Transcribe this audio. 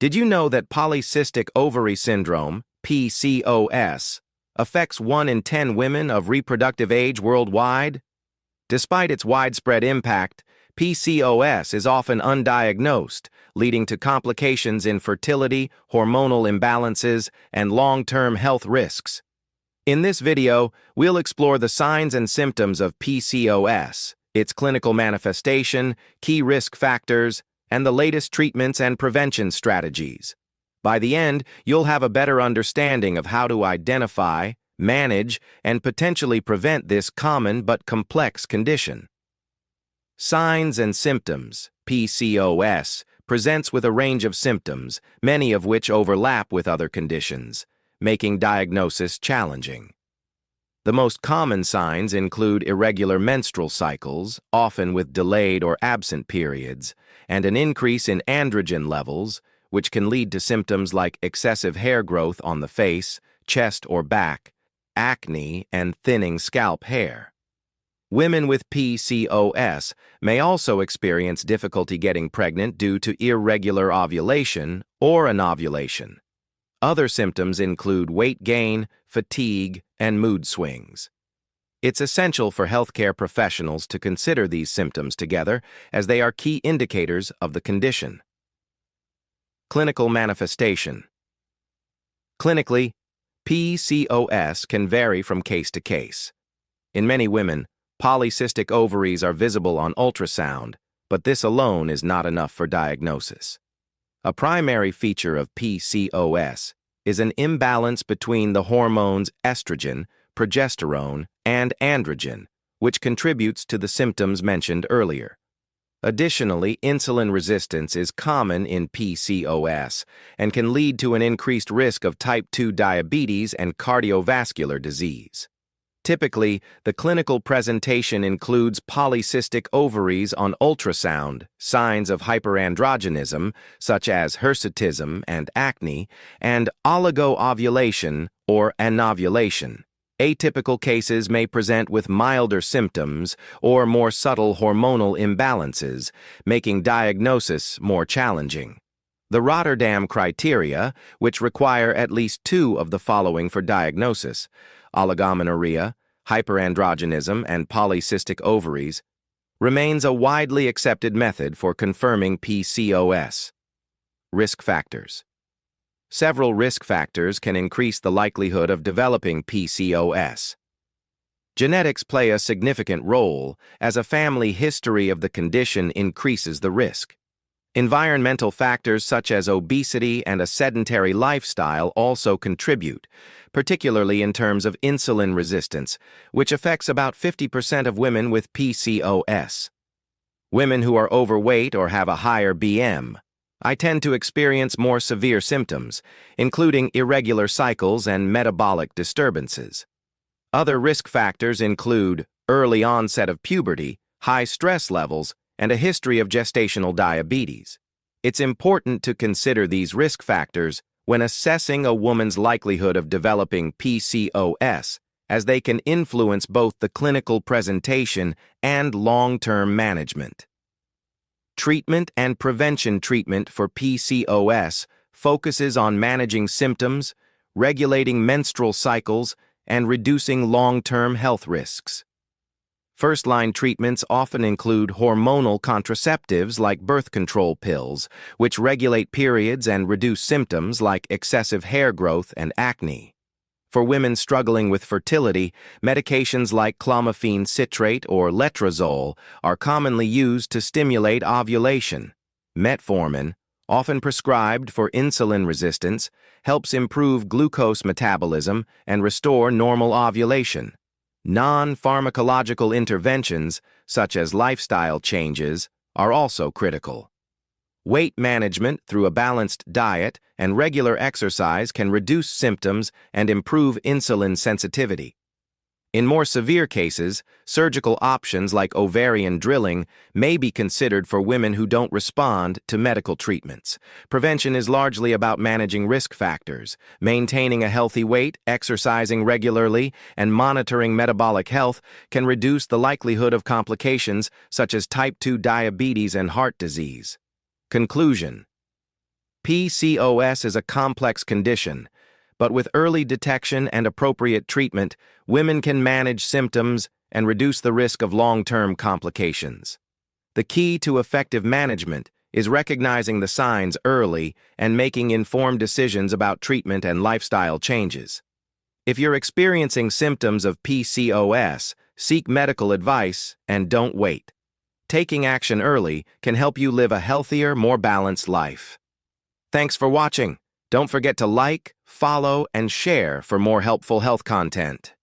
Did you know that polycystic ovary syndrome, PCOS, affects 1 in 10 women of reproductive age worldwide? Despite its widespread impact, PCOS is often undiagnosed, leading to complications in fertility, hormonal imbalances, and long-term health risks. In this video, we'll explore the signs and symptoms of PCOS, its clinical manifestation, key risk factors, and the latest treatments and prevention strategies. By the end, you'll have a better understanding of how to identify, manage, and potentially prevent this common but complex condition. Signs and symptoms. PCOS presents with a range of symptoms, many of which overlap with other conditions, making diagnosis challenging. The most common signs include irregular menstrual cycles, often with delayed or absent periods, and an increase in androgen levels, which can lead to symptoms like excessive hair growth on the face, chest or back, acne, and thinning scalp hair. Women with PCOS may also experience difficulty getting pregnant due to irregular ovulation or anovulation. Other symptoms include weight gain, fatigue, and mood swings. It's essential for healthcare professionals to consider these symptoms together, as they are key indicators of the condition. Clinical manifestation. Clinically, PCOS can vary from case to case. In many women, polycystic ovaries are visible on ultrasound, but this alone is not enough for diagnosis. A primary feature of PCOS is an imbalance between the hormones estrogen, progesterone, and androgen, which contributes to the symptoms mentioned earlier. Additionally, insulin resistance is common in PCOS and can lead to an increased risk of type 2 diabetes and cardiovascular disease. Typically, the clinical presentation includes polycystic ovaries on ultrasound, signs of hyperandrogenism, such as hirsutism and acne, and oligoovulation or anovulation. Atypical cases may present with milder symptoms or more subtle hormonal imbalances, making diagnosis more challenging. The Rotterdam criteria, which require at least 2 of the following for diagnosis: oligomenorrhea, hyperandrogenism, and polycystic ovaries, remains a widely accepted method for confirming PCOS. Risk factors. Several risk factors can increase the likelihood of developing PCOS. Genetics play a significant role, as a family history of the condition increases the risk. Environmental factors such as obesity and a sedentary lifestyle also contribute, particularly in terms of insulin resistance, which affects about 50% of women with PCOS. Women who are overweight or have a higher BMI tend to experience more severe symptoms, including irregular cycles and metabolic disturbances. Other risk factors include early onset of puberty, high stress levels, and a history of gestational diabetes. It's important to consider these risk factors when assessing a woman's likelihood of developing PCOS, as they can influence both the clinical presentation and long-term management. Treatment and prevention. Treatment for PCOS focuses on managing symptoms, regulating menstrual cycles, and reducing long-term health risks. First-line treatments often include hormonal contraceptives like birth control pills, which regulate periods and reduce symptoms like excessive hair growth and acne. For women struggling with fertility, medications like clomiphene citrate or letrozole are commonly used to stimulate ovulation. Metformin, often prescribed for insulin resistance, helps improve glucose metabolism and restore normal ovulation. Non-pharmacological interventions, such as lifestyle changes, are also critical. Weight management through a balanced diet and regular exercise can reduce symptoms and improve insulin sensitivity. In more severe cases, surgical options like ovarian drilling may be considered for women who don't respond to medical treatments. Prevention is largely about managing risk factors. Maintaining a healthy weight, exercising regularly, and monitoring metabolic health can reduce the likelihood of complications such as type 2 diabetes and heart disease. Conclusion. PCOS is a complex condition, but with early detection and appropriate treatment, women can manage symptoms and reduce the risk of long-term complications. The key to effective management is recognizing the signs early and making informed decisions about treatment and lifestyle changes. If you're experiencing symptoms of PCOS, seek medical advice and don't wait. Taking action early can help you live a healthier, more balanced life. Thanks for watching. Don't forget to like, follow, and share for more helpful health content.